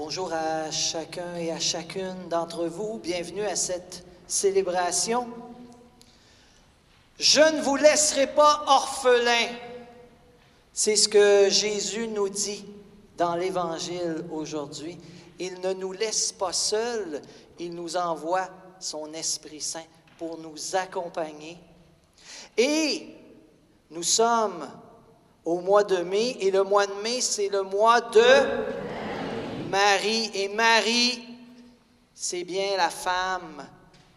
Bonjour à chacun et à chacune d'entre vous. Bienvenue à cette célébration. Je ne vous laisserai pas orphelins. C'est ce que Jésus nous dit dans l'Évangile aujourd'hui. Il ne nous laisse pas seuls, il nous envoie son Esprit Saint pour nous accompagner. Et nous sommes au mois de mai, et le mois de mai, c'est le mois de Marie. Et Marie, c'est bien la femme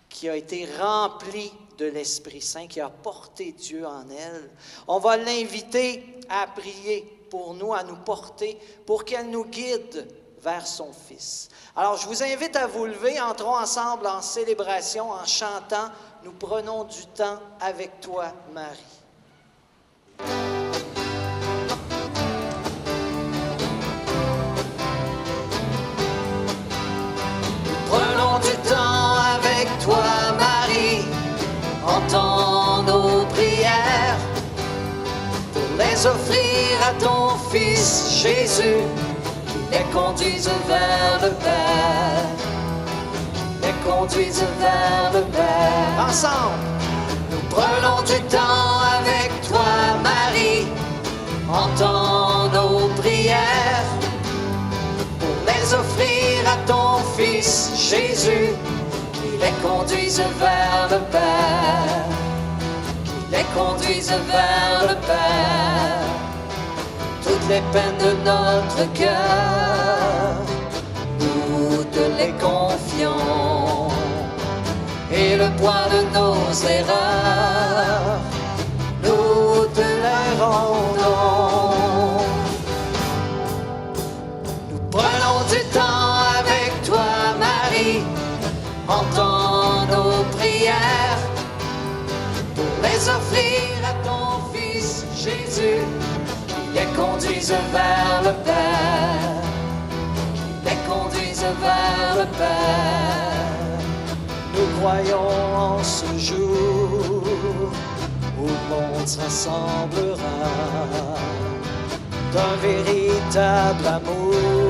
qui a été remplie de l'Esprit Saint, qui a porté Dieu en elle. On va l'inviter à prier pour nous, à nous porter, pour qu'elle nous guide vers son Fils. Alors, je vous invite à vous lever, entrons ensemble en célébration, en chantant. Nous prenons du temps avec toi, Marie. Prenons du temps avec toi, Marie, entends nos prières pour les offrir à ton Fils Jésus, qui les conduise vers le Père, qui les conduise vers le Père. Ensemble, nous prenons du temps avec toi, Marie, entends nos prières pour les offrir à ton Fils Jésus, qui les conduise vers le Père, qui les conduise vers le Père. Toutes les peines de notre cœur, nous te les confions, et le poids de nos erreurs, nous te les rendons. Prenons du temps avec toi, Marie, entends nos prières pour les offrir à ton Fils Jésus, qui les conduise vers le Père, qui les conduise vers le Père. Nous croyons en ce jour où le monde s'assemblera d'un véritable amour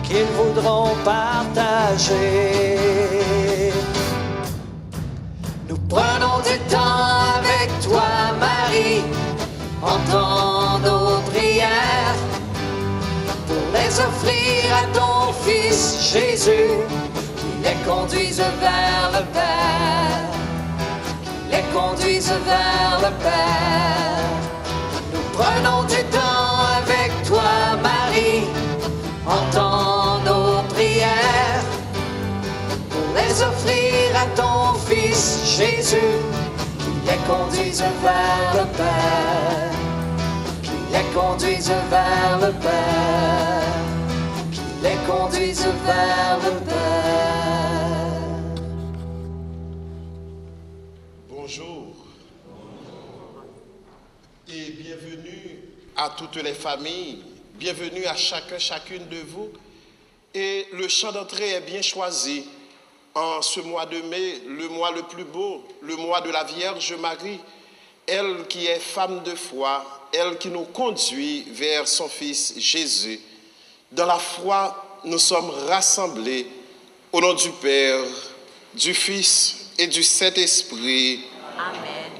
qu'ils voudront partager. Nous prenons du temps avec toi, Marie, entends nos prières pour les offrir à ton Fils Jésus, qui les conduise vers le Père, qui les conduise vers le Père. Prenons du temps avec toi, Marie, entends nos prières pour les offrir à ton Fils Jésus, qui les conduise vers le Père, qui les conduise vers le Père, qui les conduise vers le Père. Bonjour. Et bienvenue à toutes les familles, bienvenue à chacun, chacune de vous. Et le chant d'entrée est bien choisi en ce mois de mai, le mois le plus beau, le mois de la Vierge Marie, elle qui est femme de foi, elle qui nous conduit vers son Fils Jésus. Dans la foi, nous sommes rassemblés au nom du Père, du Fils et du Saint-Esprit. Amen.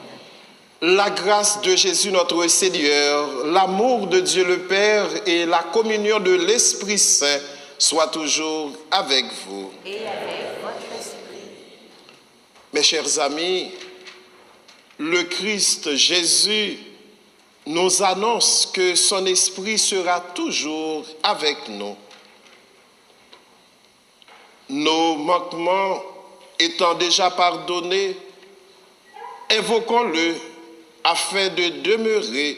La grâce de Jésus notre Seigneur, l'amour de Dieu le Père et la communion de l'Esprit Saint soient toujours avec vous. Et avec votre esprit. Mes chers amis, le Christ Jésus nous annonce que son Esprit sera toujours avec nous. Nos manquements étant déjà pardonnés, invoquons-le afin de demeurer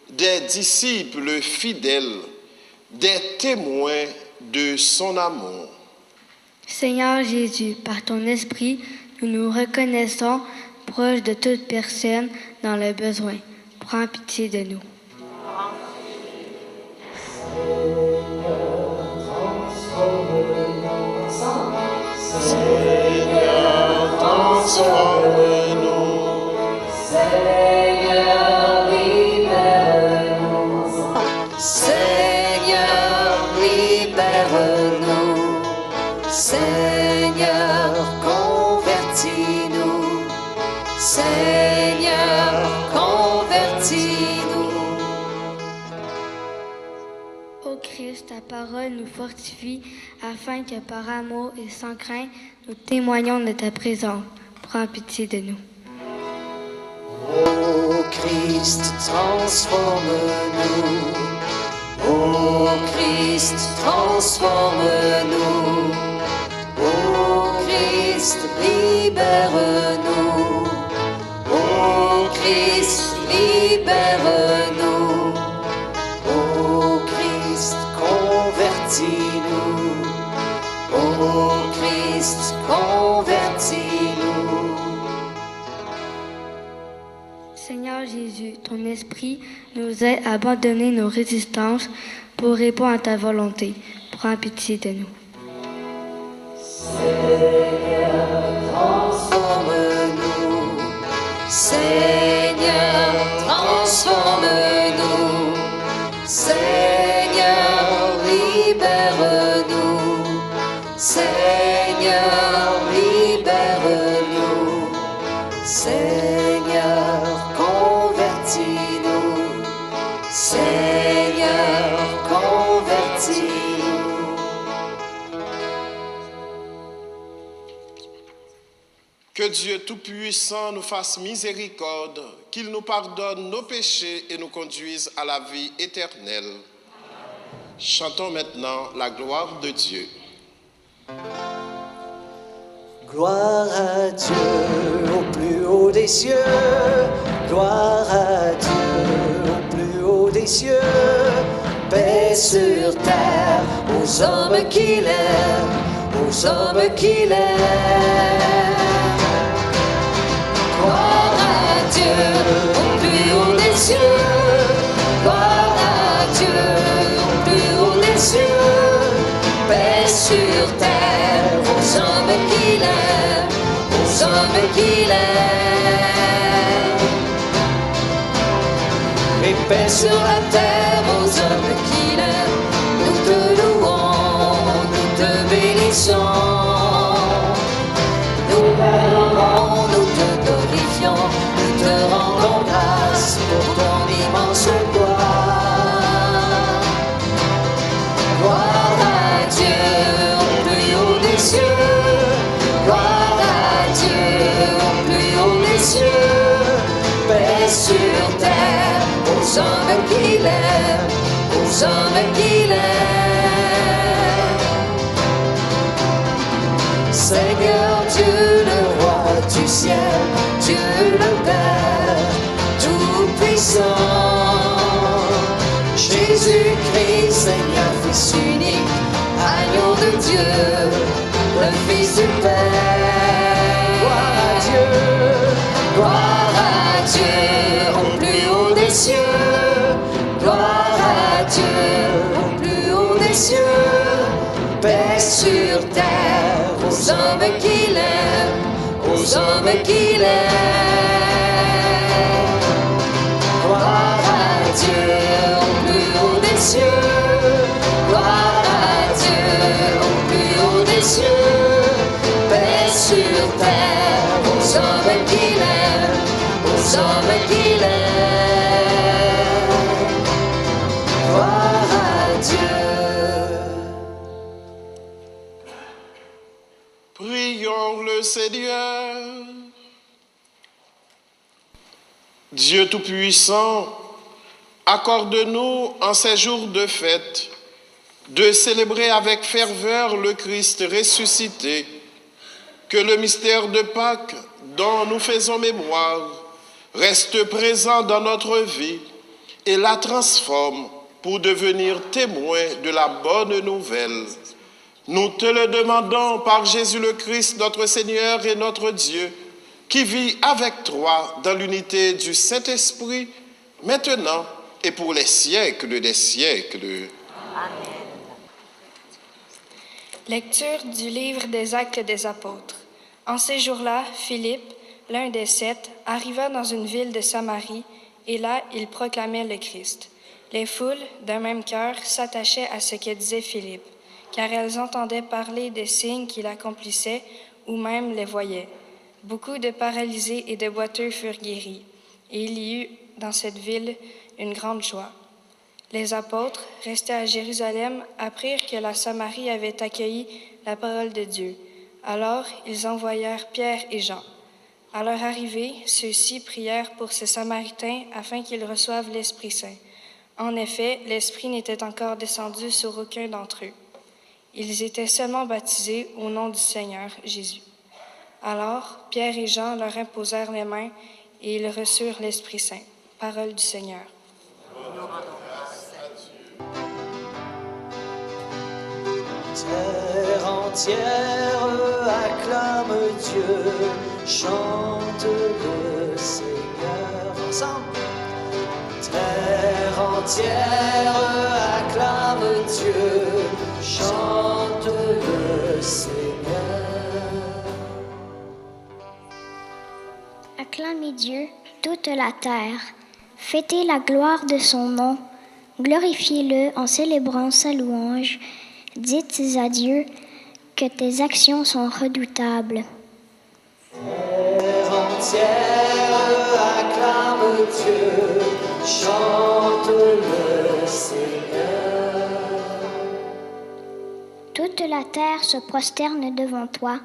des disciples fidèles, des témoins de son amour. Seigneur Jésus, par ton esprit, nous nous reconnaissons proches de toute personne dans le besoin. Prends pitié de nous. Seigneur, transforme-nous. Seigneur, libère-nous. Seigneur, libère Seigneur, convertis-nous. Seigneur, convertis-nous. Ô Christ, ta parole nous fortifie afin que par amour et sans crainte, nous témoignons de ta présence. Prends pitié de nous. Ô Christ, transforme-nous. Ô Christ, transforme-nous. Ô Christ, libère-nous. Ô Christ, libère-nous. Ô Christ, convertis-nous. Ô Christ, convertis-nous. Seigneur Jésus, ton esprit nous aide à abandonner nos résistances pour répondre à ta volonté. Prends pitié de nous. Transforme-nous. Seigneur, transforme-nous. Seigneur, libère-nous. Seigneur, libère-nous. Seigneur, convertis-nous. Seigneur, convertis-nous. Que Dieu Tout-Puissant nous fasse miséricorde, qu'il nous pardonne nos péchés et nous conduise à la vie éternelle. Chantons maintenant la gloire de Dieu. Gloire à Dieu au plus haut des cieux. Gloire à Dieu au plus haut des cieux. Paix sur terre aux hommes qu'il aime, aux hommes qu'il aime. Gloire à Dieu au plus haut des cieux. Gloire à Dieu au plus haut des cieux. Paix sur terre aux hommes qu'il aime, aux hommes qu'il aime. Et paix Sur la terre aux hommes qu'il aime. Nous te louons, nous te bénissons. Nous t'adorons, nous te glorifions, nous te rendons grâce pour ton immense gloire. Gloire à Dieu au plus haut des cieux. Gloire à Dieu au plus haut des cieux. Paix sur terre aux hommes qu'il aime, aux hommes qu'il aime. Seigneur Dieu, le roi du ciel, Dieu le Père, tout-puissant. Jésus-Christ, Seigneur, Fils unique, agneau de Dieu, le Fils du Père. gloire à Dieu. Gloire à Dieu au plus haut des cieux. Gloire à Dieu au plus haut des cieux. Paix sur terre aux hommes qu'il aime, aux hommes qu'il aime. Gloire à Dieu au plus haut des cieux. Gloire à Dieu au plus haut des cieux. Paix sur terre aux hommes qu'il aime, aux hommes qu'il aime. Gloire à Dieu. Prions le Seigneur. Dieu Tout-Puissant, accorde-nous en ces jours de fête de célébrer avec ferveur le Christ ressuscité, que le mystère de Pâques dont nous faisons mémoire reste présent dans notre vie et la transforme pour devenir témoin de la bonne nouvelle. Nous te le demandons par Jésus le Christ, notre Seigneur et notre Dieu, qui vit avec toi dans l'unité du Saint-Esprit, maintenant et pour les siècles des siècles. Lecture du livre des Actes des Apôtres. En ces jours-là, Philippe, l'un des 7, arriva dans une ville de Samarie, et là, il proclamait le Christ. Les foules, d'un même cœur, s'attachaient à ce que disait Philippe. car elles entendaient parler des signes qu'il accomplissait ou même les voyaient. Beaucoup de paralysés et de boiteux furent guéris, et il y eut dans cette ville une grande joie. Les apôtres, restés à Jérusalem, apprirent que la Samarie avait accueilli la parole de Dieu. Alors ils envoyèrent Pierre et Jean. À leur arrivée, ceux-ci prièrent pour ces Samaritains afin qu'ils reçoivent l'Esprit Saint. En effet, l'Esprit n'était encore descendu sur aucun d'entre eux. Ils étaient seulement baptisés au nom du Seigneur Jésus. Alors, Pierre et Jean leur imposèrent les mains et ils reçurent l'Esprit Saint. Parole du Seigneur. Terre entière acclame Dieu, chante le Seigneur. Ensemble. Terre entière acclame Dieu, chante le Seigneur. Acclamez Dieu, toute la terre. Fêtez la gloire de son nom. Glorifiez-le en célébrant sa louange. Dites à Dieu que tes actions sont redoutables. Terre entière acclame Dieu, chante le Seigneur. Toute la terre se prosterne devant toi.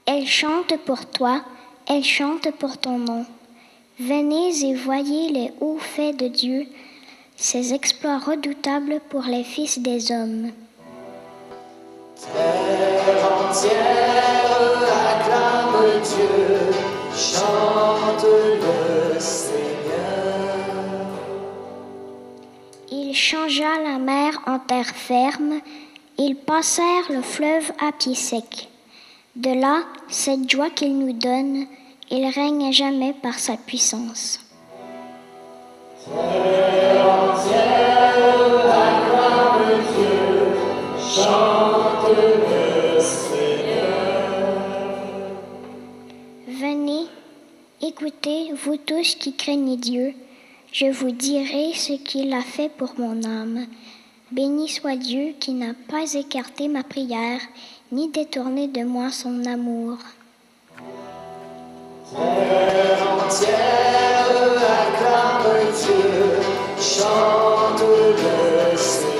Elle chante pour toi, elle chante pour ton nom. Venez et voyez les hauts faits de Dieu, ses exploits redoutables pour les fils des hommes. Terre entière acclame Dieu, chante le Seigneur. Il changea la mer en terre ferme, ils passèrent le fleuve à pied sec. De là, cette joie qu'il nous donne, il règne à jamais par sa puissance. Terre entière acclame Dieu, chante le Seigneur. Venez, écoutez, vous tous qui craignez Dieu, je vous dirai ce qu'il a fait pour mon âme. Béni soit Dieu qui n'a pas écarté ma prière, ni détourné de moi son amour. Terre entière acclame Dieu, chante le Seigneur.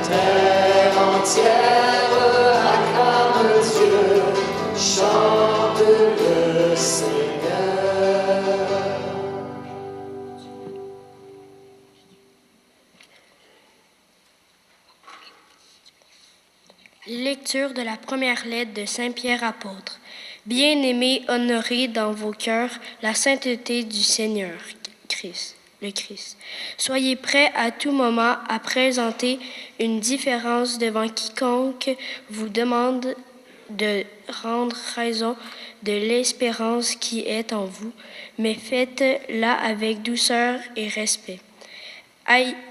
Terre entière acclame Dieu, chante le Seigneur. Lecture de la première lettre de Saint Pierre apôtre. Bien-aimés, honorez dans vos cœurs la sainteté du Seigneur, le Christ. Soyez prêts à tout moment à présenter une différence devant quiconque vous demande de rendre raison de l'espérance qui est en vous, mais faites-la avec douceur et respect.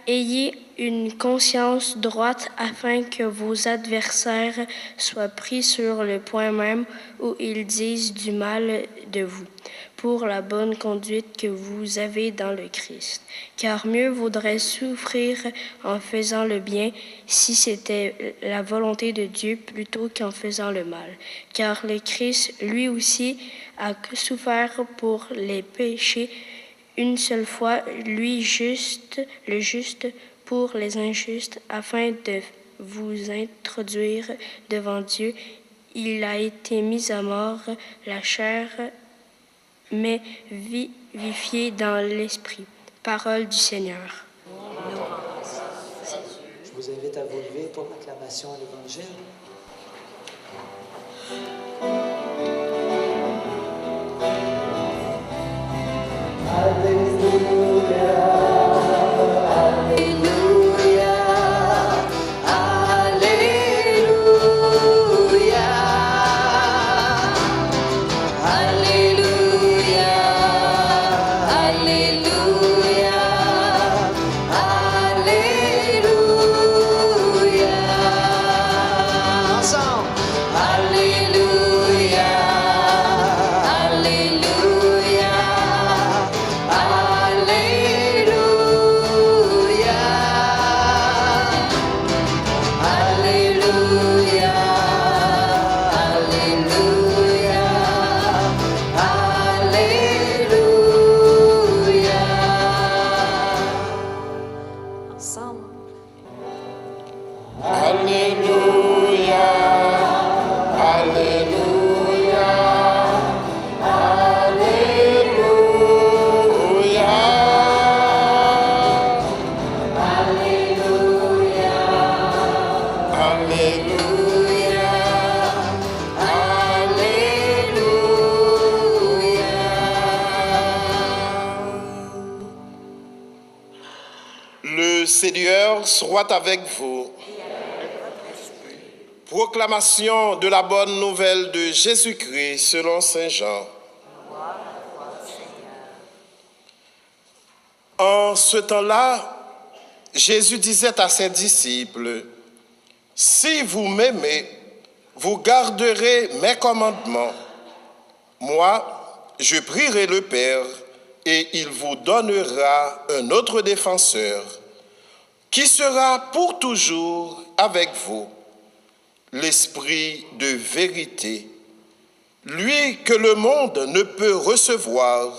Ayez une conscience droite afin que vos adversaires soient pris sur le point même où ils disent du mal de vous, pour la bonne conduite que vous avez dans le Christ. Car mieux vaudrait souffrir en faisant le bien, si c'était la volonté de Dieu, plutôt qu'en faisant le mal. Car le Christ, lui aussi, a souffert pour les péchés, une seule fois, le juste, pour les injustes, afin de vous introduire devant Dieu. Il a été mis à mort, la chair, mais vivifié dans l'esprit. Parole du Seigneur. Je vous invite à vous lever pour l'acclamation à l'Évangile. Alléluia. soit avec vous. Proclamation de la bonne nouvelle de Jésus-Christ selon saint Jean. En ce temps-là, Jésus disait à ses disciples, « Si vous m'aimez, vous garderez mes commandements. Moi, je prierai le Père, et il vous donnera un autre défenseur, qui sera pour toujours avec vous, l'Esprit de vérité, lui que le monde ne peut recevoir,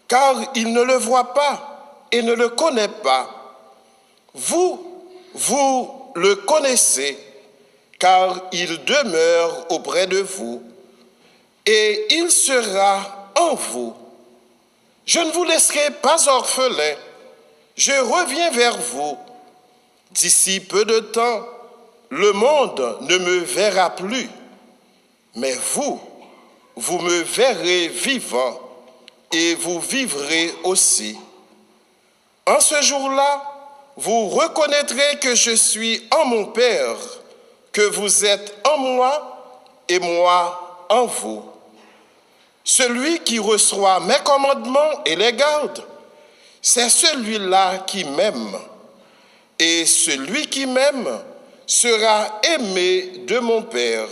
car il ne le voit pas et ne le connaît pas. Vous le connaissez, car il demeure auprès de vous, et il sera en vous. Je ne vous laisserai pas orphelins, je reviens vers vous. D'ici peu de temps, le monde ne me verra plus, mais vous me verrez vivant, et vous vivrez aussi. En ce jour-là, vous reconnaîtrez que je suis en mon Père, que vous êtes en moi et moi en vous. Celui qui reçoit mes commandements et les garde, c'est celui-là qui m'aime. Et celui qui m'aime sera aimé de mon Père.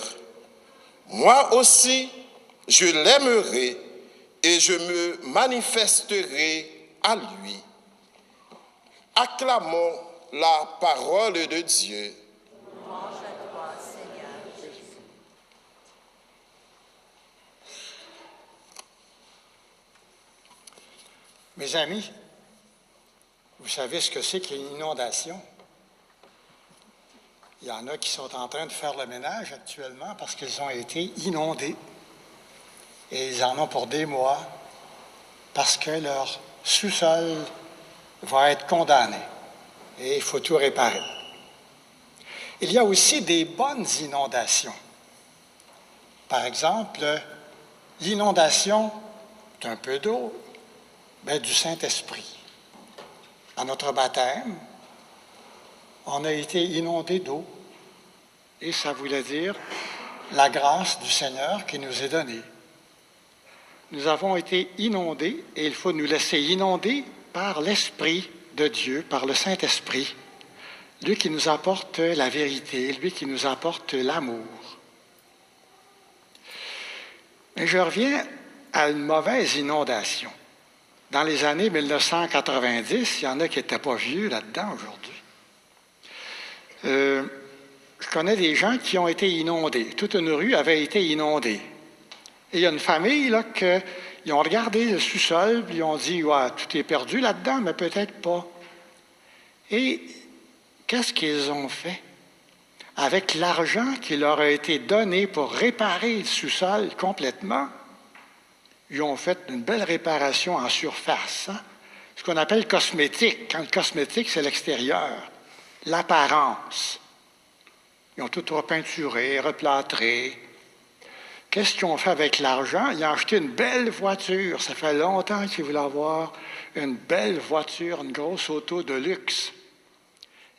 Moi aussi, je l'aimerai et je me manifesterai à lui. » Acclamons la parole de Dieu. Louange à toi, Seigneur Jésus. Mes amis, vous savez ce que c'est qu'une inondation? Il y en a qui sont en train de faire le ménage actuellement parce qu'ils ont été inondés. Et ils en ont pour des mois parce que leur sous-sol va être condamné. Et il faut tout réparer. Il y a aussi des bonnes inondations. Par exemple, l'inondation d'un peu d'eau, du Saint-Esprit. À notre baptême, on a été inondé d'eau. Et ça voulait dire la grâce du Seigneur qui nous est donnée. Nous avons été inondés et il faut nous laisser inonder par l'Esprit de Dieu, par le Saint-Esprit, lui qui nous apporte la vérité, lui qui nous apporte l'amour. Mais je reviens à une mauvaise inondation. Dans les années 1990, il y en a qui n'étaient pas vieux là-dedans aujourd'hui. Je connais des gens qui ont été inondés. Toute une rue avait été inondée. Et il y a une famille là, ils ont regardé le sous-sol, puis ils ont dit, ouais, tout est perdu là-dedans, mais peut-être pas. Et qu'est-ce qu'ils ont fait? Avec l'argent qui leur a été donné pour réparer le sous-sol complètement, ils ont fait une belle réparation en surface, ce qu'on appelle cosmétique. Quand le cosmétique, c'est l'extérieur, l'apparence. Ils ont tout repeinturé, replâtré. Qu'est-ce qu'ils ont fait avec l'argent? Ils ont acheté une belle voiture. Ça fait longtemps qu'ils voulaient avoir une belle voiture, une grosse auto de luxe.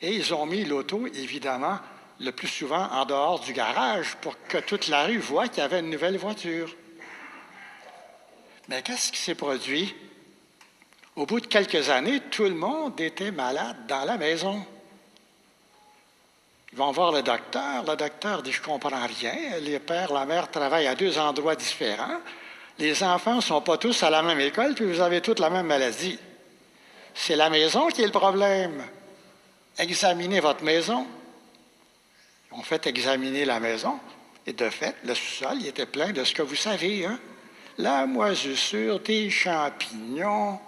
Et ils ont mis l'auto, évidemment, le plus souvent en dehors du garage pour que toute la rue voie qu'il y avait une nouvelle voiture. Mais qu'est-ce qui s'est produit? Au bout de quelques années, tout le monde était malade dans la maison. Ils vont voir le docteur. Le docteur dit, je ne comprends rien. Les pères, la mère travaillent à 2 endroits différents. Les enfants ne sont pas tous à la même école, puis vous avez toutes la même maladie. C'est la maison qui est le problème. Examinez votre maison. Ils ont fait examiner la maison. Et de fait, le sous-sol, il était plein de ce que vous savez, hein? La moisissure, des champignons,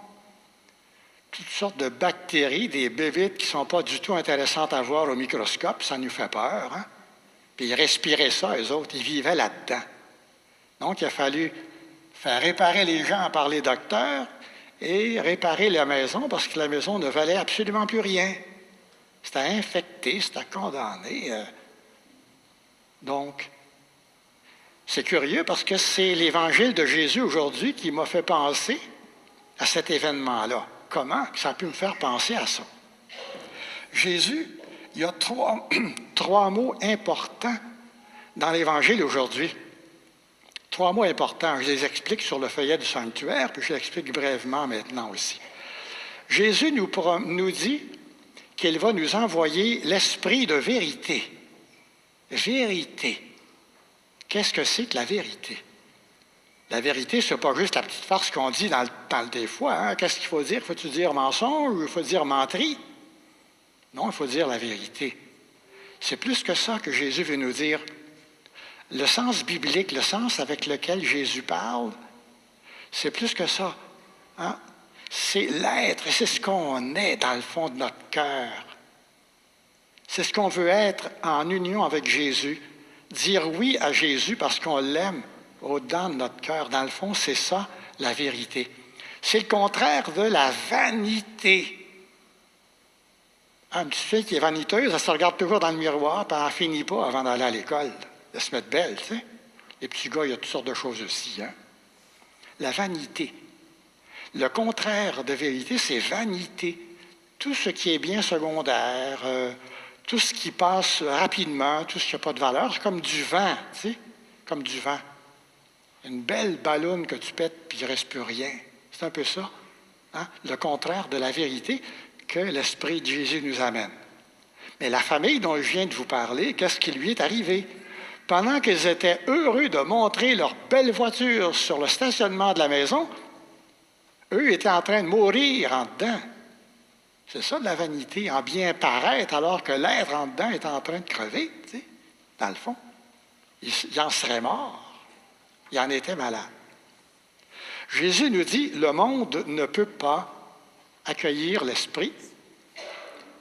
toutes sortes de bactéries, des bébites qui ne sont pas du tout intéressantes à voir au microscope, ça nous fait peur. Hein? Puis ils respiraient ça, eux autres, ils vivaient là-dedans. Donc, il a fallu faire réparer les gens par les docteurs et réparer la maison parce que la maison ne valait absolument plus rien. C'était infecté, c'était condamné. Donc, c'est curieux parce que c'est l'Évangile de Jésus aujourd'hui qui m'a fait penser à cet événement-là. Comment ça a pu me faire penser à ça? Jésus, il y a trois mots importants dans l'Évangile aujourd'hui. 3 mots importants. Je les explique sur le feuillet du sanctuaire, puis je les explique brièvement maintenant aussi. Jésus nous dit qu'il va nous envoyer l'esprit de vérité. Vérité. Qu'est-ce que c'est que la vérité? La vérité, ce n'est pas juste la petite farce qu'on dit dans le des fois. Hein? Qu'est-ce qu'il faut dire? Faut-tu dire mensonge ou il faut dire menterie? Non, il faut dire la vérité. C'est plus que ça que Jésus veut nous dire. Le sens biblique, le sens avec lequel Jésus parle, c'est plus que ça. Hein? C'est l'être, et c'est ce qu'on est dans le fond de notre cœur. C'est ce qu'on veut être en union avec Jésus. Dire oui à Jésus parce qu'on l'aime au-dedans de notre cœur. Dans le fond, c'est ça, la vérité. C'est le contraire de la vanité. Une petite fille qui est vaniteuse, elle se regarde toujours dans le miroir, puis elle n'en finit pas avant d'aller à l'école. De se mettre belle, tu sais. Les petits gars, il y a toutes sortes de choses aussi. Hein? La vanité. Le contraire de vérité, c'est vanité. Tout ce qui est bien secondaire, tout ce qui passe rapidement, tout ce qui n'a pas de valeur, c'est comme du vent, tu sais, comme du vent. Une belle ballonne que tu pètes, puis il ne reste plus rien. C'est un peu ça. Hein? Le contraire de la vérité que l'Esprit de Jésus nous amène. Mais la famille dont je viens de vous parler, qu'est-ce qui lui est arrivé? Pendant qu'ils étaient heureux de montrer leur belle voiture sur le stationnement de la maison, eux étaient en train de mourir en dedans. C'est ça de la vanité, en bien paraître, alors que l'être en dedans est en train de crever, tu sais, dans le fond. Il en serait mort. Il en était malade. Jésus nous dit, le monde ne peut pas accueillir l'esprit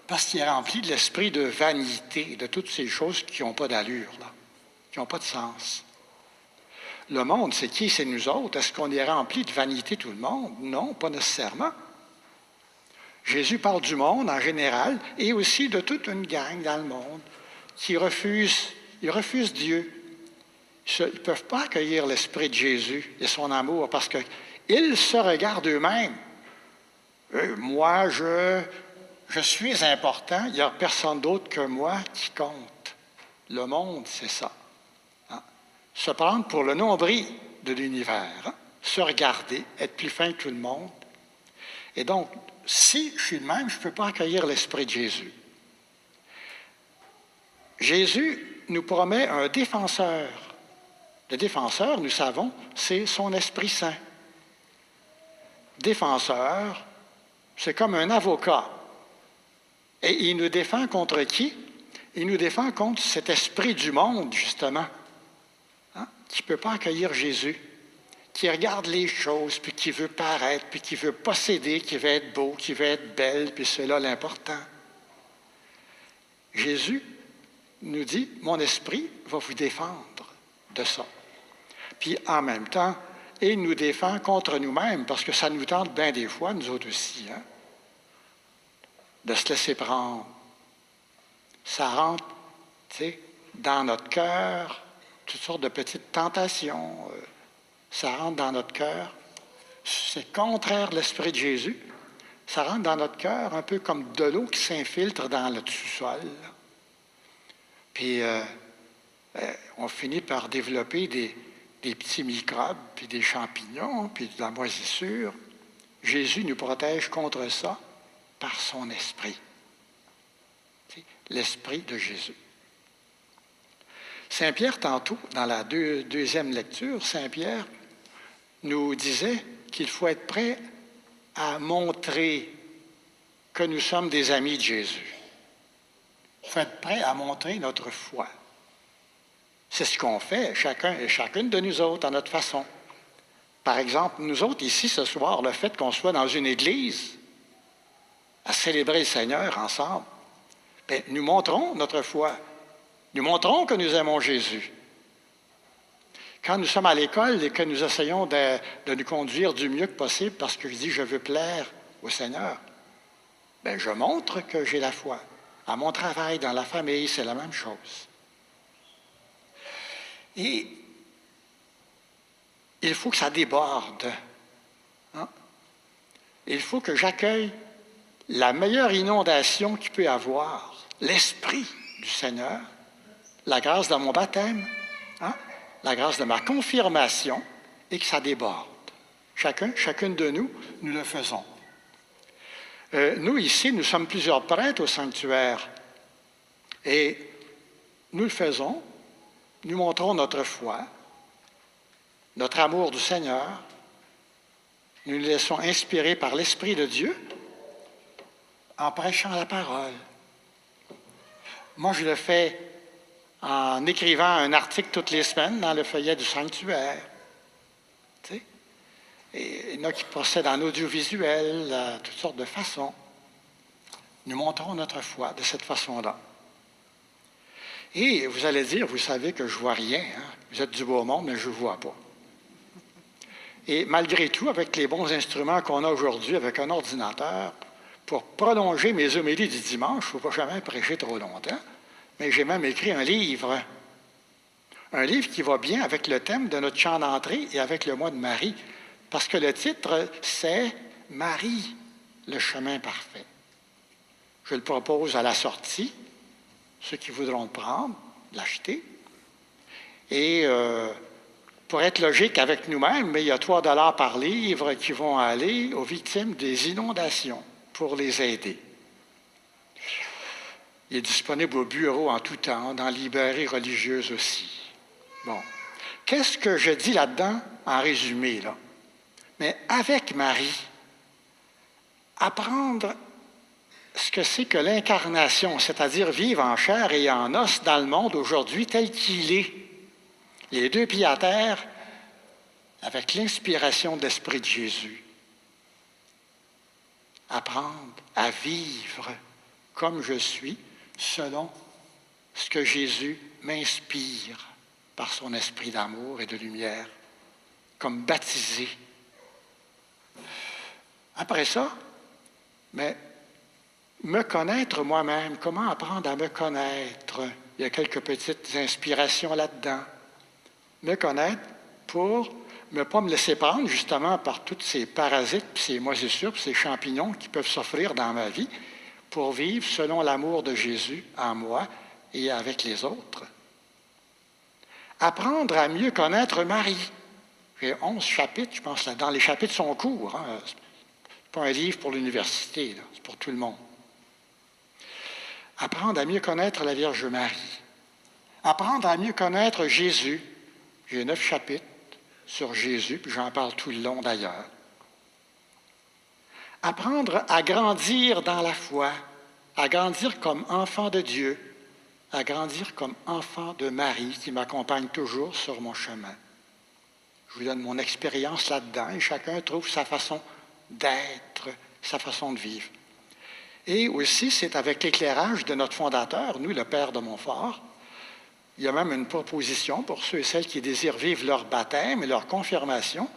parce qu'il est rempli de l'esprit de vanité, de toutes ces choses qui n'ont pas d'allure, là, qui n'ont pas de sens. Le monde, c'est qui? C'est nous autres. Est-ce qu'on est rempli de vanité, tout le monde? Non, pas nécessairement. Jésus parle du monde en général et aussi de toute une gang dans le monde qui refuse Dieu. Ils ne peuvent pas accueillir l'esprit de Jésus et son amour parce qu'ils se regardent eux-mêmes. Moi, je suis important, il n'y a personne d'autre que moi qui compte. Le monde, c'est ça. Hein? Se prendre pour le nombril de l'univers, hein? Se regarder, être plus fin que tout le monde. Et donc, si je suis le même, je ne peux pas accueillir l'Esprit de Jésus. Jésus nous promet un défenseur. Le défenseur, nous savons, c'est son Esprit Saint. Défenseur, c'est comme un avocat. Et il nous défend contre qui? Il nous défend contre cet esprit du monde, justement, hein? Qui ne peut pas accueillir Jésus, qui regarde les choses, puis qui veut paraître, puis qui veut posséder, qui veut être beau, qui veut être belle, puis c'est là l'important. Jésus nous dit, mon esprit va vous défendre de ça. Puis en même temps, il nous défend contre nous-mêmes, parce que ça nous tente bien des fois, nous autres aussi, hein, de se laisser prendre. Ça rentre, tu sais, dans notre cœur, toutes sortes de petites tentations. Ça rentre dans notre cœur. C'est contraire de l'Esprit de Jésus. Ça rentre dans notre cœur un peu comme de l'eau qui s'infiltre dans le sous-sol. Puis, on finit par développer des petits microbes, puis des champignons, puis de la moisissure. Jésus nous protège contre ça par son esprit. L'esprit de Jésus. Saint Pierre, tantôt, dans la deuxième lecture, Saint Pierre nous disait qu'il faut être prêt à montrer que nous sommes des amis de Jésus. Il faut être prêt à montrer notre foi. C'est ce qu'on fait, chacun et chacune de nous autres, à notre façon. Par exemple, nous autres, ici, ce soir, le fait qu'on soit dans une église à célébrer le Seigneur ensemble, bien, nous montrons notre foi. Nous montrons que nous aimons Jésus. Quand nous sommes à l'école et que nous essayons de nous conduire du mieux que possible parce que je dis « je veux plaire au Seigneur », bien, je montre que j'ai la foi. À mon travail, dans la famille, c'est la même chose. Et il faut que ça déborde. Hein? Il faut que j'accueille la meilleure inondation qu'il peut y avoir, l'Esprit du Seigneur, la grâce de mon baptême, hein, la grâce de ma confirmation, et que ça déborde. Chacune de nous, nous le faisons. Nous, ici, nous sommes plusieurs prêtres au sanctuaire. Et nous le faisons, nous montrons notre foi, notre amour du Seigneur. Nous nous laissons inspirer par l'Esprit de Dieu en prêchant la parole. Moi, je le fais en écrivant un article toutes les semaines dans le feuillet du sanctuaire. Tu sais? Et il y en a qui procèdent en audiovisuel, à toutes sortes de façons. Nous montrons notre foi de cette façon-là. Et vous allez dire, vous savez que je ne vois rien. Hein? Vous êtes du beau monde, mais je ne vois pas. Et malgré tout, avec les bons instruments qu'on a aujourd'hui, avec un ordinateur, pour prolonger mes homélies du dimanche, il ne faut pas jamais prêcher trop longtemps, mais j'ai même écrit un livre qui va bien avec le thème de notre chant d'entrée et avec le mois de Marie, parce que le titre, c'est « Marie, le chemin parfait ». Je le propose à la sortie, ceux qui voudront le prendre, l'acheter. Et pour être logique avec nous-mêmes, mais il y a 3 $ par livre qui vont aller aux victimes des inondations pour les aider. Il est disponible au bureau en tout temps, dans les librairies religieuses aussi. Bon. Qu'est-ce que je dis là-dedans, en résumé, là? Mais avec Marie, apprendre ce que c'est que l'incarnation, c'est-à-dire vivre en chair et en os dans le monde aujourd'hui tel qu'il est. Les 2 pieds à terre, avec l'inspiration de l'Esprit de Jésus. Apprendre à vivre comme je suis, selon ce que Jésus m'inspire par son esprit d'amour et de lumière, comme baptisé. Après ça, mais me connaître moi-même, comment apprendre à me connaître? Il y a quelques petites inspirations là-dedans. Me connaître pour ne pas me laisser prendre justement par tous ces parasites, puis ces moisissures, puis ces champignons qui peuvent s'offrir dans ma vie, pour vivre selon l'amour de Jésus en moi et avec les autres. Apprendre à mieux connaître Marie. J'ai 11 chapitres, je pense, là-dedans. Les chapitres sont courts. Hein? Ce n'est pas un livre pour l'université, c'est pour tout le monde. Apprendre à mieux connaître la Vierge Marie. Apprendre à mieux connaître Jésus. J'ai 9 chapitres sur Jésus, puis j'en parle tout le long d'ailleurs. Apprendre à grandir dans la foi, à grandir comme enfant de Dieu, à grandir comme enfant de Marie qui m'accompagne toujours sur mon chemin. Je vous donne mon expérience là-dedans et chacun trouve sa façon d'être, sa façon de vivre. Et aussi, c'est avec l'éclairage de notre fondateur, nous, le Père de Montfort. Il y a même une proposition pour ceux et celles qui désirent vivre leur baptême et leur confirmation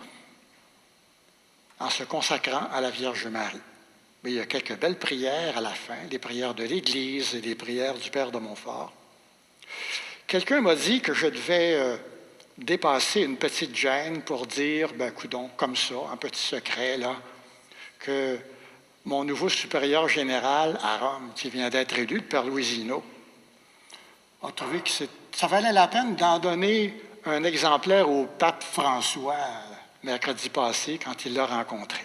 en se consacrant à la Vierge Marie. Mais il y a quelques belles prières à la fin, des prières de l'Église et des prières du Père de Montfort. Quelqu'un m'a dit que je devais dépasser une petite gêne pour dire, coudonc, comme ça, un petit secret, là, que mon nouveau supérieur général à Rome, qui vient d'être élu, le Père Louisino, a trouvé que ça valait la peine d'en donner un exemplaire au pape François mercredi passé, quand il l'a rencontré.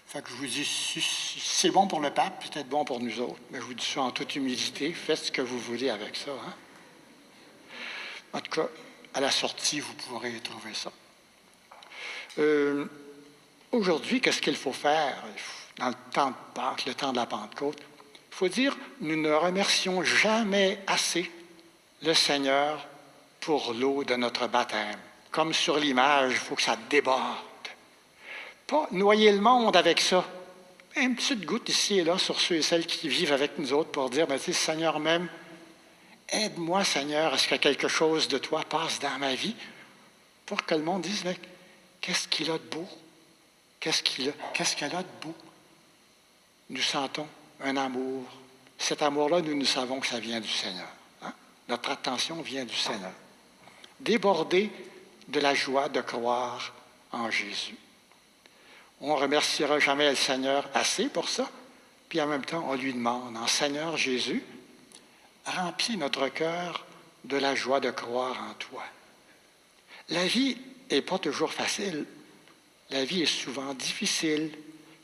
Fait que je vous dis, si c'est bon pour le pape, c'est peut-être bon pour nous autres, mais je vous dis ça en toute humilité, faites ce que vous voulez avec ça. Hein? En tout cas, à la sortie, vous pourrez trouver ça. Aujourd'hui, qu'est-ce qu'il faut faire dans le temps de Pâques, le temps de la Pentecôte? Il faut dire, nous ne remercions jamais assez le Seigneur pour l'eau de notre baptême. Comme sur l'image, il faut que ça déborde. Pas noyer le monde avec ça. Une petite goutte ici et là sur ceux et celles qui vivent avec nous autres pour dire, tu sais, Seigneur même, aide-moi, Seigneur, à ce que quelque chose de toi passe dans ma vie pour que le monde dise, mais qu'est-ce qu'il a de beau? Qu'est-ce qu'elle a de beau? Nous sentons un amour. Cet amour-là, nous savons que ça vient du Seigneur. Hein? Notre attention vient du Seigneur. Déborder de la joie de croire en Jésus. On ne remerciera jamais le Seigneur assez pour ça, puis en même temps, on lui demande, en Seigneur Jésus, remplis notre cœur de la joie de croire en toi. La vie n'est pas toujours facile. La vie est souvent difficile.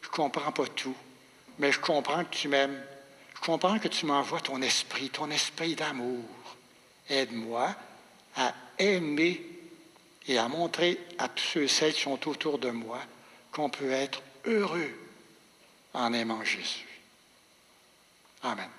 Je ne comprends pas tout, mais je comprends que tu m'aimes. Je comprends que tu m'envoies ton esprit d'amour. Aide-moi à aimer et à montrer à tous ceux et celles qui sont autour de moi qu'on peut être heureux en aimant Jésus. Amen.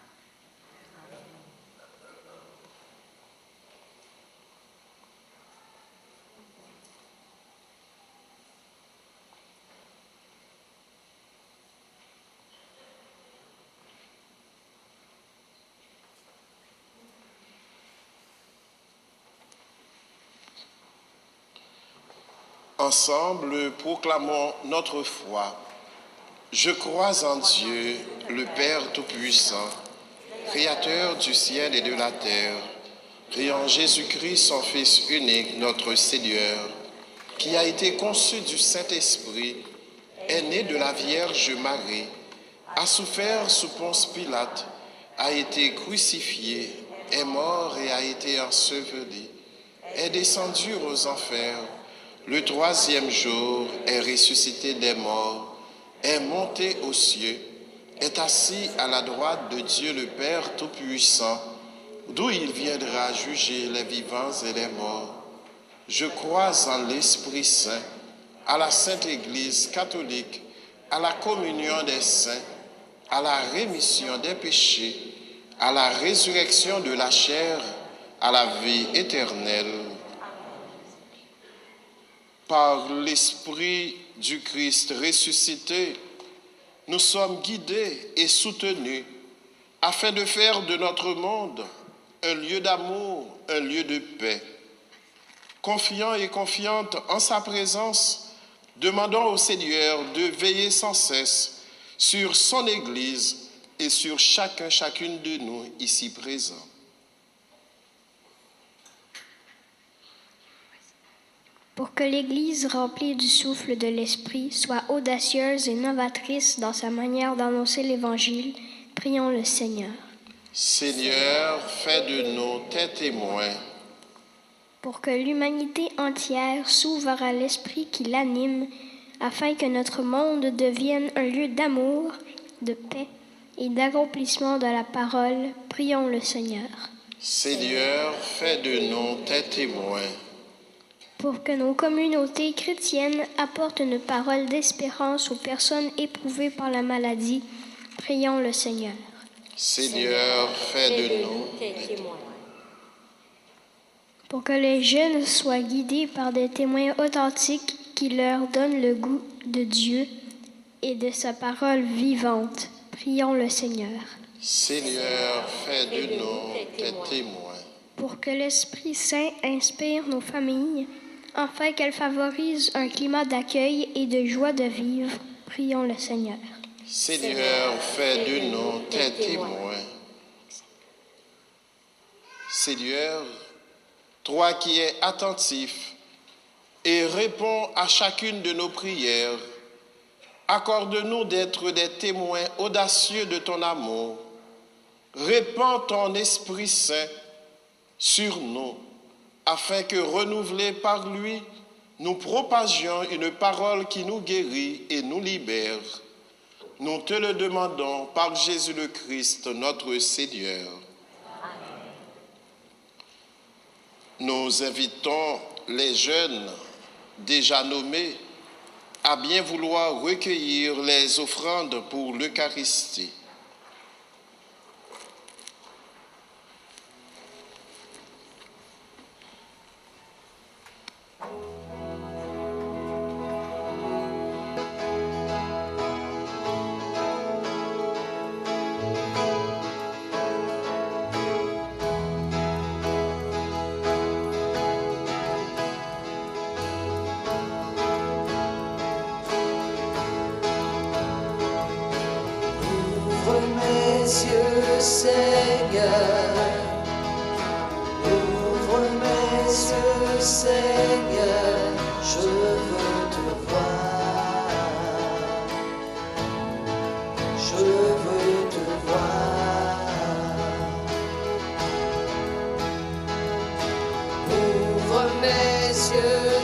Ensemble, proclamons notre foi. Je crois en Dieu, le Père Tout-Puissant, Créateur du ciel et de la terre, et en Jésus-Christ, son Fils unique, notre Seigneur, qui a été conçu du Saint-Esprit, est né de la Vierge Marie, a souffert sous Ponce Pilate, a été crucifié, est mort et a été enseveli, est descendu aux enfers. Le troisième jour est ressuscité des morts, est monté aux cieux, est assis à la droite de Dieu le Père Tout-Puissant, d'où il viendra juger les vivants et les morts. Je crois en l'Esprit Saint, à la Sainte Église catholique, à la communion des saints, à la rémission des péchés, à la résurrection de la chair, à la vie éternelle. Par l'Esprit du Christ ressuscité, nous sommes guidés et soutenus afin de faire de notre monde un lieu d'amour, un lieu de paix. Confiants et confiantes en sa présence, demandons au Seigneur de veiller sans cesse sur son Église et sur chacune de nous ici présents. Pour que l'Église remplie du souffle de l'Esprit soit audacieuse et novatrice dans sa manière d'annoncer l'Évangile, prions le Seigneur. Seigneur, fais de nous tes témoins. Pour que l'humanité entière s'ouvre à l'Esprit qui l'anime, afin que notre monde devienne un lieu d'amour, de paix et d'accomplissement de la parole, prions le Seigneur. Seigneur, fais de nous tes témoins. Pour que nos communautés chrétiennes apportent une parole d'espérance aux personnes éprouvées par la maladie, prions le Seigneur. Seigneur, fais de nous tes témoins. Pour que les jeunes soient guidés par des témoins authentiques qui leur donnent le goût de Dieu et de sa parole vivante, prions le Seigneur. Seigneur, fais de nous tes témoins. Pour que l'Esprit Saint inspire nos familles, afin qu'elles favorisent un climat d'accueil et de joie de vivre, prions le Seigneur. Seigneur, fais de nous tes témoins. Seigneur, toi qui es attentif et réponds à chacune de nos prières, accorde-nous d'être des témoins audacieux de ton amour. Répands ton Esprit Saint sur nous, afin que, renouvelés par lui, nous propagions une parole qui nous guérit et nous libère. Nous te le demandons par Jésus le Christ, notre Seigneur. Nous invitons les jeunes déjà nommés à bien vouloir recueillir les offrandes pour l'Eucharistie. Seigneur, ouvre mes yeux, Seigneur, je veux te voir, je veux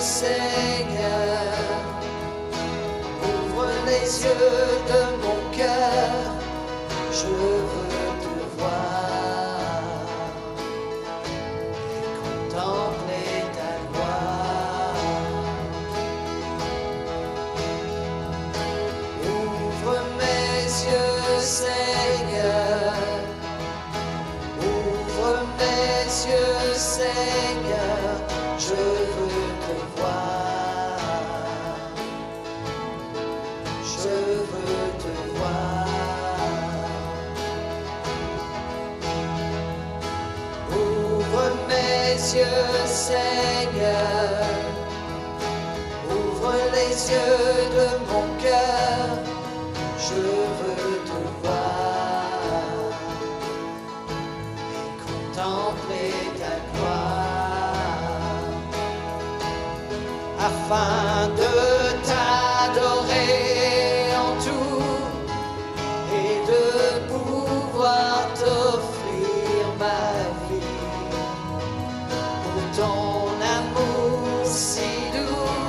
Seigneur. Ouvre les yeux de mon cœur, je veux te voir. Contempler ta gloire. Ouvre mes yeux, Seigneur. Ouvre mes yeux, Seigneur. Je veux te voir. Je veux te voir. Ouvre mes yeux, Seigneur. Ouvre les yeux de mon cœur. Je veux te voir. Et contempler ta gloire. Afin de t'adorer en tout et de pouvoir t'offrir ma vie. Pour ton amour si doux,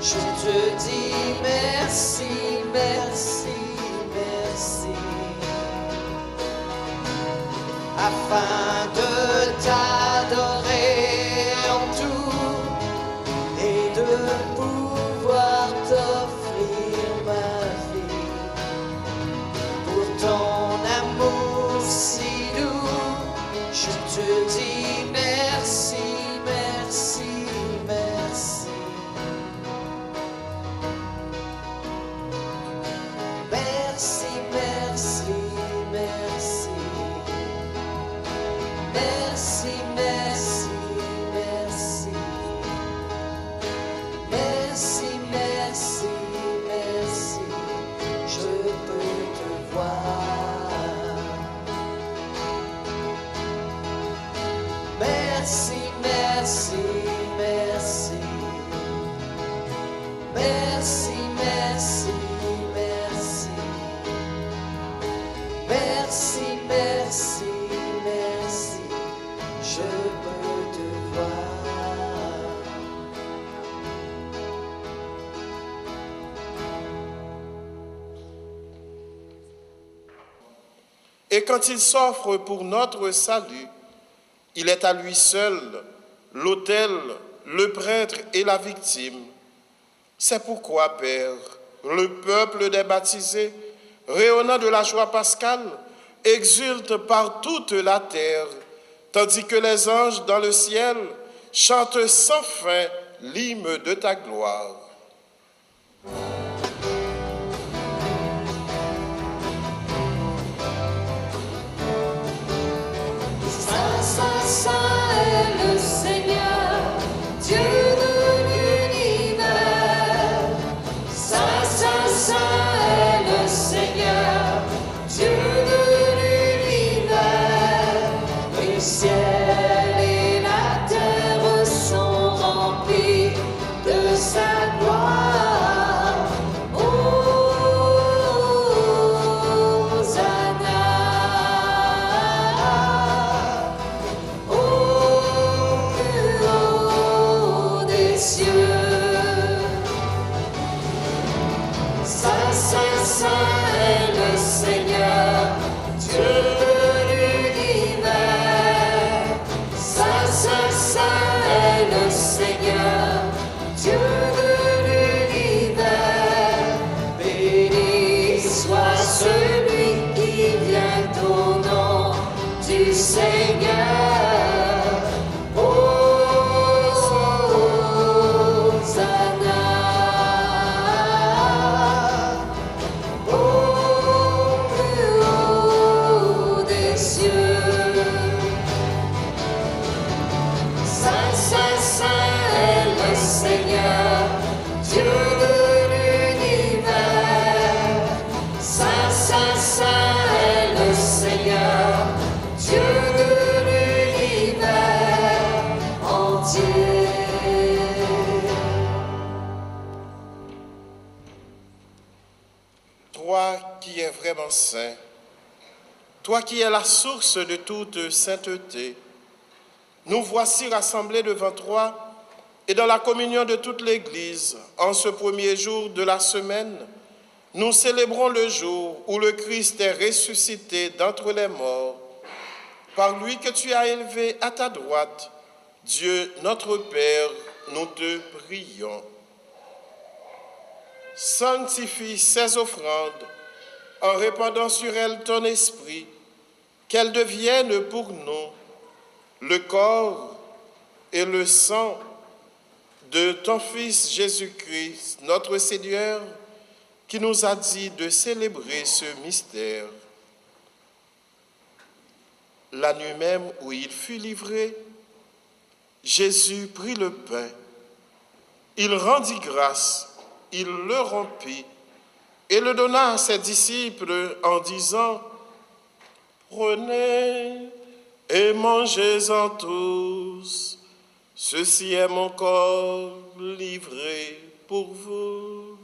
je te dis merci, merci, merci. Afin de t'adorer en tout et de pouvoir t'offrir ma vie. Pour ton amour si doux, je te dis merci, merci, merci. Merci, merci, merci. Merci, merci, merci. Merci, merci, merci. Je peux te voir. Merci, merci, merci. Merci, merci, merci. Merci, merci, merci. Je peux te voir. Et quand il s'offre pour notre salut, il est à lui seul l'autel, le prêtre et la victime. C'est pourquoi, Père, le peuple des baptisés, rayonnant de la joie pascale, exulte par toute la terre, tandis que les anges dans le ciel chantent sans fin l'hymne de ta gloire. Saint, Saint, Saint est le Seigneur, Dieu de l'univers. Saint, Saint, Saint est le Seigneur, Dieu de l'univers. Le ciel et la terre sont remplis de sa gloire. Hosanna. Au plus haut des cieux. Saint, Saint, Saint est le Seigneur, Dieu de l'univers. Saint, Saint, Saint est le Seigneur, Dieu de l'univers. Béni soit celui qui vient au nom du Seigneur. Hosanna. Au plus haut des cieux. Saint, Saint, Saint est le Seigneur, Dieu de l'univers. Saint, Saint, Saint est le Seigneur, Dieu de l'univers entier. Toi qui es vraiment saint, toi qui es la source de toute sainteté, nous voici rassemblés devant toi Et dans la communion de toute l'Église, en ce premier jour de la semaine, nous célébrons le jour où le Christ est ressuscité d'entre les morts. Par lui que tu as élevé à ta droite, Dieu notre Père, nous te prions. Sanctifie ces offrandes en répandant sur elles ton esprit, qu'elles deviennent pour nous le corps et le sang de ton Fils Jésus-Christ, notre Seigneur, qui nous a dit de célébrer ce mystère. La nuit même où il fut livré, Jésus prit le pain, il rendit grâce, il le rompit et le donna à ses disciples en disant « Prenez et mangez-en tous, ceci est mon corps livré pour vous. »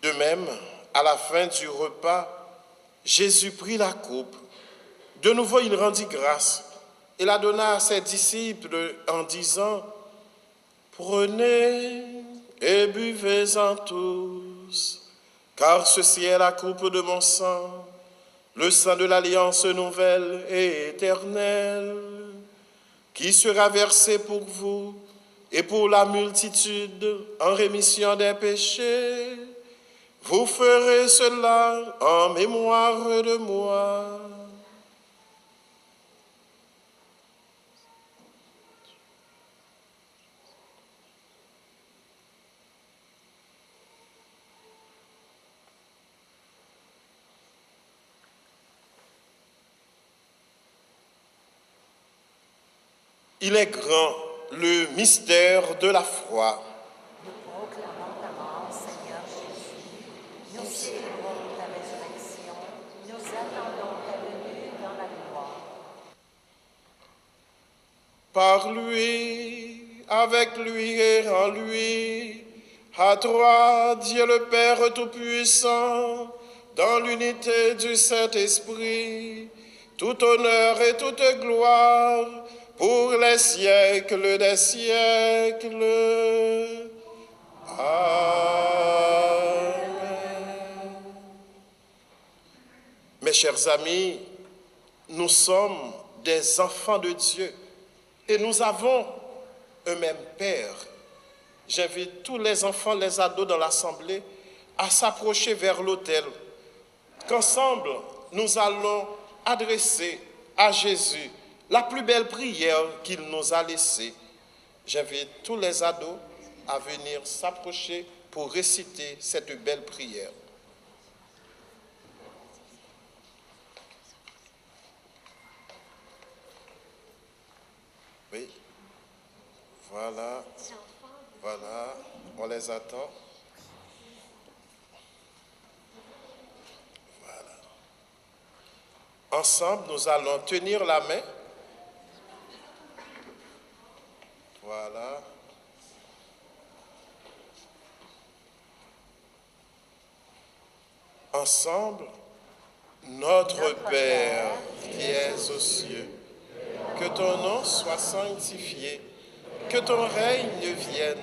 De même, à la fin du repas, Jésus prit la coupe. De nouveau, il rendit grâce et la donna à ses disciples en disant « Prenez et buvez-en tous, car ceci est la coupe de mon sang, le sang de l'alliance nouvelle et éternelle, qui sera versé pour vous et pour la multitude en rémission des péchés. Vous ferez cela en mémoire de moi. » Il est grand, le mystère de la foi. Nous proclamons ta mort, Seigneur Jésus. Nous célébrons ta résurrection. Nous attendons ta venue dans la gloire. Par lui, avec lui et en lui, à toi, Dieu le Père Tout-Puissant, dans l'unité du Saint-Esprit, tout honneur et toute gloire, pour les siècles des siècles. Amen. Mes chers amis, nous sommes des enfants de Dieu et nous avons un même Père. J'invite tous les enfants, les ados dans l'assemblée à s'approcher vers l'autel, qu'ensemble nous allons adresser à Jésus la plus belle prière qu'il nous a laissée. J'invite tous les ados à venir s'approcher pour réciter cette belle prière. Oui, voilà, voilà, on les attend. Voilà. Ensemble, nous allons tenir la main. Voilà. Ensemble, notre Père qui es aux cieux, que ton nom soit sanctifié, que ton règne vienne,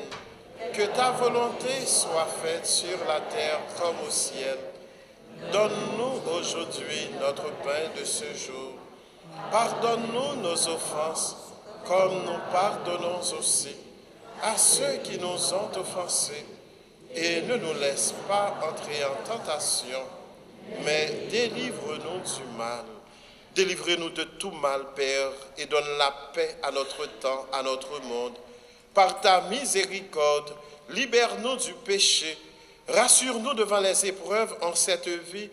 que ta volonté soit faite sur la terre comme au ciel. Donne-nous aujourd'hui notre pain de ce jour. Pardonne-nous nos offenses, comme nous pardonnons aussi à ceux qui nous ont offensés. Et ne nous laisse pas entrer en tentation, mais délivre-nous du mal. Délivre-nous de tout mal, Père, et donne la paix à notre temps, à notre monde. Par ta miséricorde, libère-nous du péché. Rassure-nous devant les épreuves en cette vie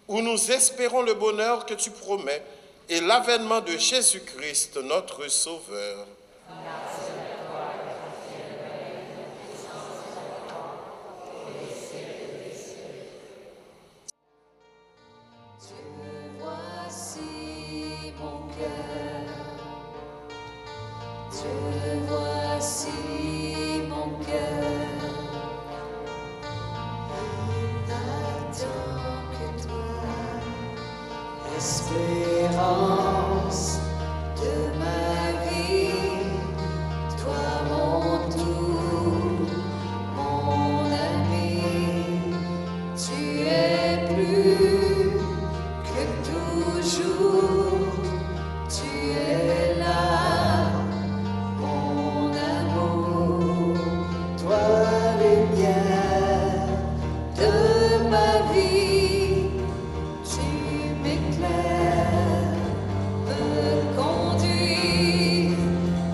où nous espérons le bonheur que tu promets et l'avènement de Jésus-Christ, notre Sauveur. Voici mon cœur. Espérance de ma vie, toi mon tout, mon ami, tu es plus que toujours, tu es là, mon amour, toi lumière de ma vie, tu m'éclaires, me conduis,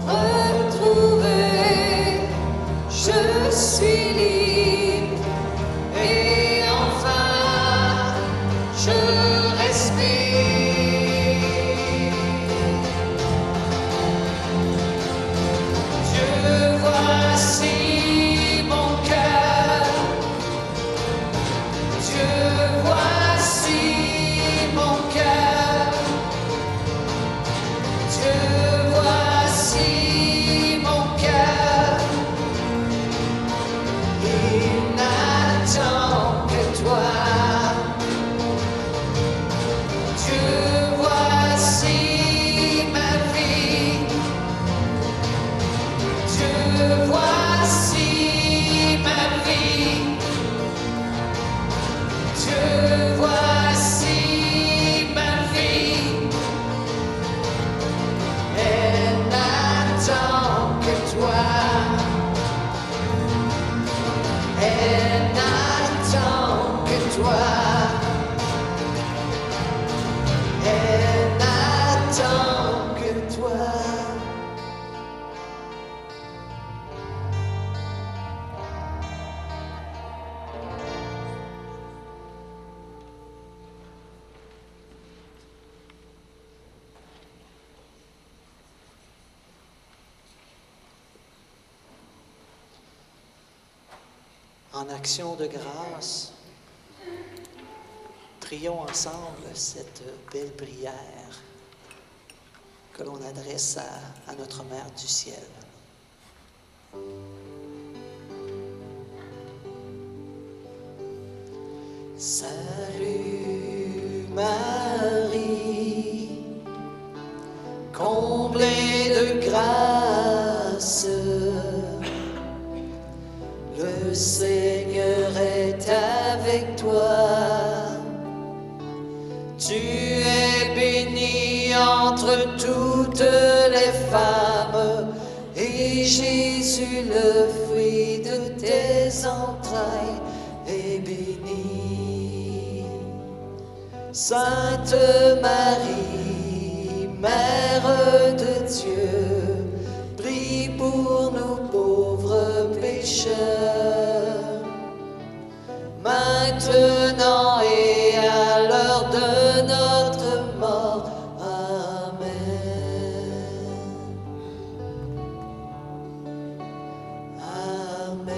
retrouver, je suis libre et enfin je respire. Dieu, voici mon cœur. Dieu, voici mon cœur. Dieu, voici mon cœur. Il n'attend que toi. Dieu, voici ma vie. Dieu, voici ma vie. Dieu, voici ma vie. Elle n'attend que toi. Elle n'attend que toi. Elle n'attend que toi. En action de grâce, prions ensemble cette belle prière que l'on adresse à notre Mère du ciel. Salut Marie, comblée de grâce, le Seigneur est avec toi. Tu es bénie entre toutes les femmes, et Jésus, le fruit de tes entrailles, est béni. Sainte Marie, Mère de Dieu, prie pour nous pauvres pécheurs, maintenant et à l'heure de notre mort. Amen. Amen.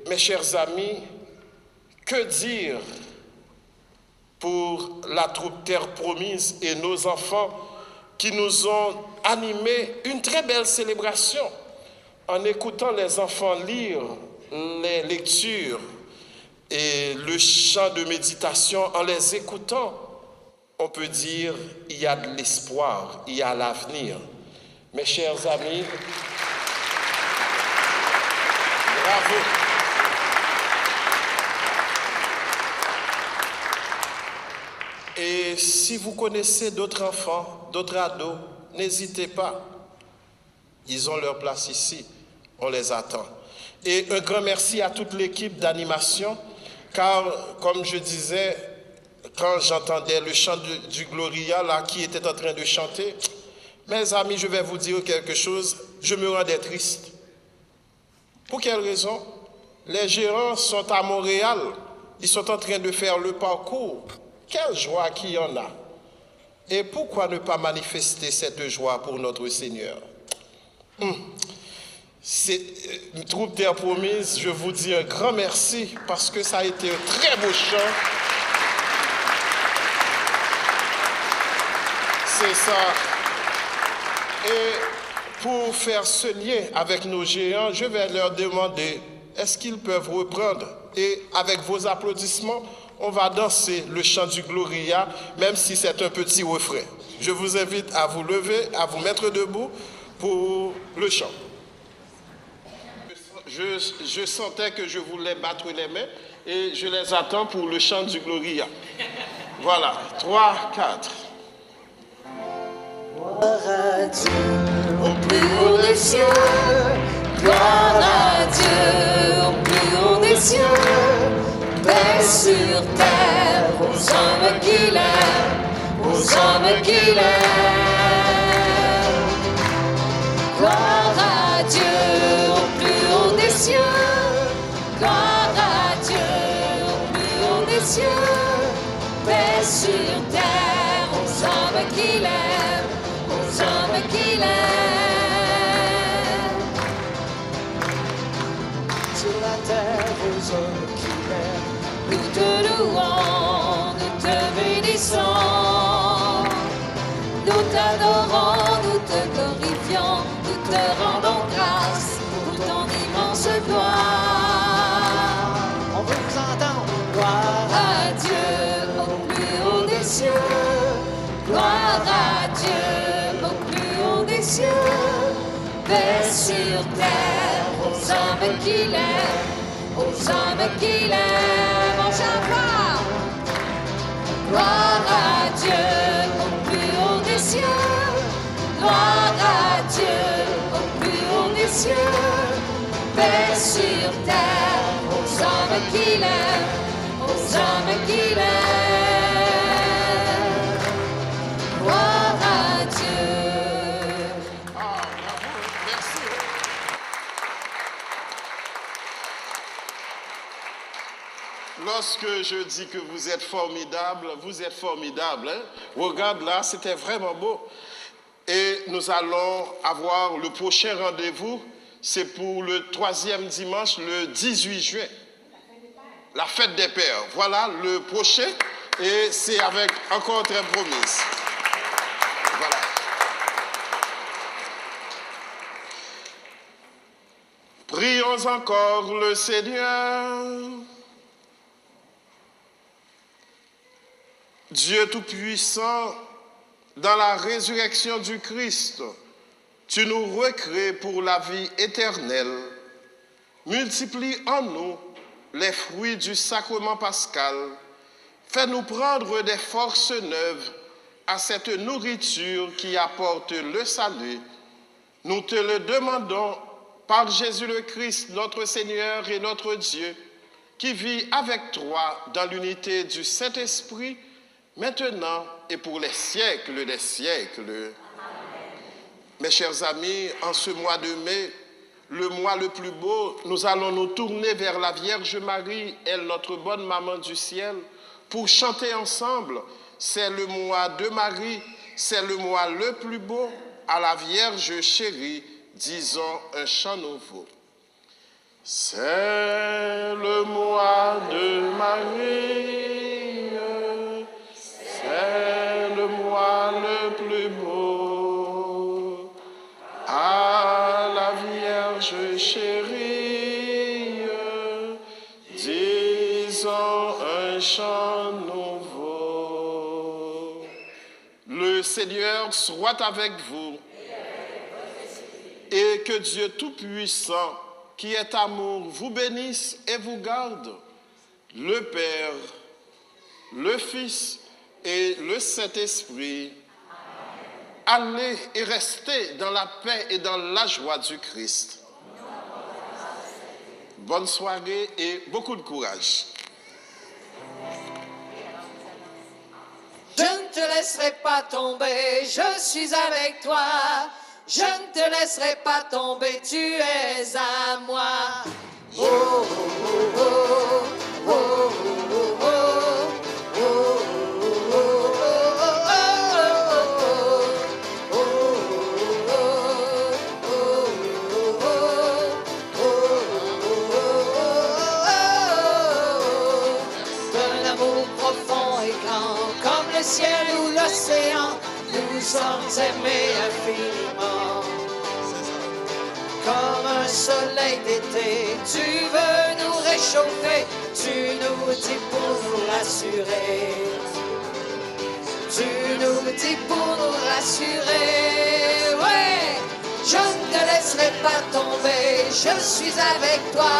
Mes chers amis, que dire pour la troupe Terre Promise et nos enfants qui nous ont animé une très belle célébration en écoutant les enfants lire les lectures et le chant de méditation. En les écoutant, on peut dire il y a de l'espoir, il y a l'avenir. Mes chers amis, bravo. Et si vous connaissez d'autres enfants, d'autres ados, n'hésitez pas. Ils ont leur place ici. On les attend. Et un grand merci à toute l'équipe d'animation, car, comme je disais, quand j'entendais le chant du Gloria, là, qui était en train de chanter, mes amis, je vais vous dire quelque chose, je me rendais triste. Pour quelle raison? Les gérants sont à Montréal, ils sont en train de faire le parcours. Quelle joie qu'il y en a. Et pourquoi ne pas manifester cette joie pour notre Seigneur? C'est une troupe Terre Promise, je vous dis un grand merci parce que ça a été un très beau chant. C'est ça. Et pour faire ce lien avec nos géants, je vais leur demander, est-ce qu'ils peuvent reprendre? Et avec vos applaudissements, on va danser le chant du Gloria, même si c'est un petit refrain. Je vous invite à vous lever, à vous mettre debout pour le chant. Je sentais que je voulais battre les mains et je les attends pour le chant du Gloria. Voilà, 3, 4. Gloire à Dieu au plus haut des cieux, gloire à Dieu au plus haut des cieux, paix sur terre aux hommes qui l'aiment, aux hommes qui l'aiment. Gloire à Dieu au plus haut des cieux, gloire à Dieu au plus haut des cieux, paix sur terre aux hommes qui l'aiment, aux hommes qui l'aiment. Sur la terre aux hommes qui l'aiment. Nous te louons, nous te bénissons, nous t'adorons, nous te glorifions, nous te rendons grâce pour ton immense gloire. On veut vous entendre. Gloire à Dieu au plus haut des cieux, gloire à Dieu au plus haut des cieux, paix sur terre aux hommes qui l'aiment, aux hommes qui l'aiment. On chante. Gloire à Dieu au plus haut des cieux, gloire à Dieu au plus haut des cieux, paix sur terre aux hommes qui l'aiment, aux hommes qui l'aiment. Gloire à Dieu. Ah, bravo, merci. Lorsque je dis que vous êtes formidable, hein? Regarde là, c'était vraiment beau. Et nous allons avoir le prochain rendez-vous, c'est pour le 3e dimanche, le 18 juin. La fête des pères. Voilà le prochain, et c'est avec encore très promesse. Voilà. Prions encore le Seigneur. Dieu Tout-Puissant, dans la résurrection du Christ, tu nous recrées pour la vie éternelle. Multiplie en nous les fruits du sacrement pascal. Fais-nous prendre des forces neuves à cette nourriture qui apporte le salut. Nous te le demandons par Jésus le Christ, notre Seigneur et notre Dieu, qui vit avec toi dans l'unité du Saint-Esprit, maintenant et pour les siècles des siècles. Amen. Mes chers amis, en ce mois de mai, le mois le plus beau, nous allons nous tourner vers la Vierge Marie, elle notre bonne maman du ciel, pour chanter ensemble. C'est le mois de Marie, c'est le mois le plus beau. À la Vierge chérie, disons un chant nouveau. C'est le mois de Marie. C'est le mois le plus beau, à la Vierge chérie, disons un chant nouveau. Le Seigneur soit avec vous, et que Dieu Tout-Puissant, qui est amour, vous bénisse et vous garde, le Père, le Fils et le Saint-Esprit. Allez et restez dans la paix et dans la joie du Christ. Bonne soirée et beaucoup de courage. Je ne te laisserai pas tomber, je suis avec toi. Je ne te laisserai pas tomber, tu es à moi. Oh, oh, oh, oh, oh, oh, oh. Ciel ou l'océan, nous sommes aimés infiniment. Comme un soleil d'été, tu veux nous réchauffer, tu nous dis pour nous rassurer. Tu nous dis pour nous rassurer, ouais. Je ne te laisserai pas tomber, je suis avec toi.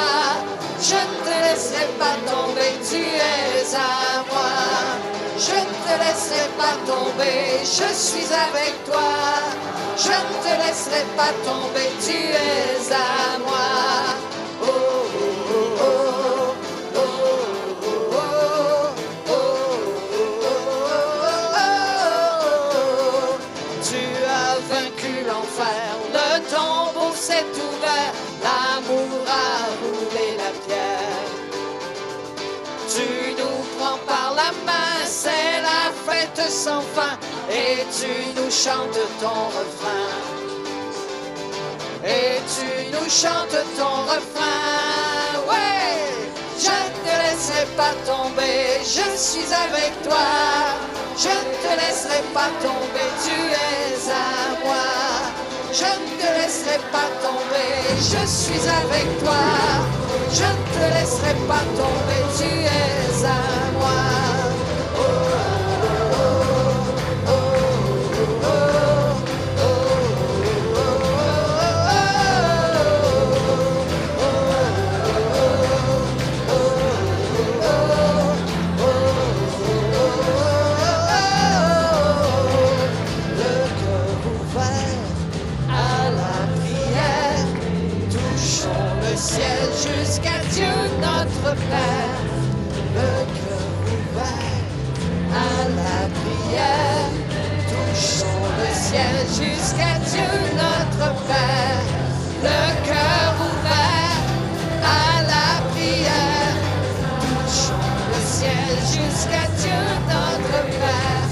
Je ne te laisserai pas tomber, tu es à moi. Je ne te laisserai pas tomber, je suis avec toi. Je ne te laisserai pas tomber, tu es à moi. Oh, oh, oh, oh, oh, oh, oh, oh, oh. Tu as vaincu l'enfer, le tombeau s'est ouvert, l'amour a roulé la pierre. Tu nous prends par la main, c'est la fête sans fin, et tu nous chantes ton refrain. Et tu nous chantes ton refrain, ouais. Je ne te laisserai pas tomber, je suis avec toi. Je ne te laisserai pas tomber, tu es à moi. Je ne te laisserai pas tomber, je suis avec toi. Je ne te laisserai pas tomber, tu es à moi. Oh, oh, oh, oh, oh, oh, jusqu'à Dieu notre Père, le cœur ouvert à la prière. Touchons le ciel jusqu'à Dieu notre Père, le cœur ouvert à la prière. Touchons le ciel jusqu'à Dieu notre Père,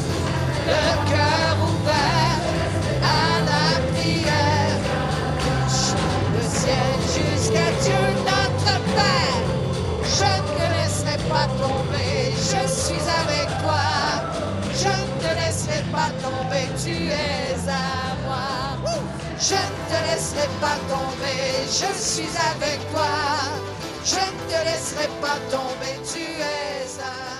le cœur ouvert à la prière. Touchons le ciel jusqu'à Dieu notre Père. Je ne te laisserai pas tomber, je suis avec toi. Je ne te laisserai pas tomber, tu es à moi. Je ne te laisserai pas tomber, je suis avec toi. Je ne te laisserai pas tomber, tu es à moi.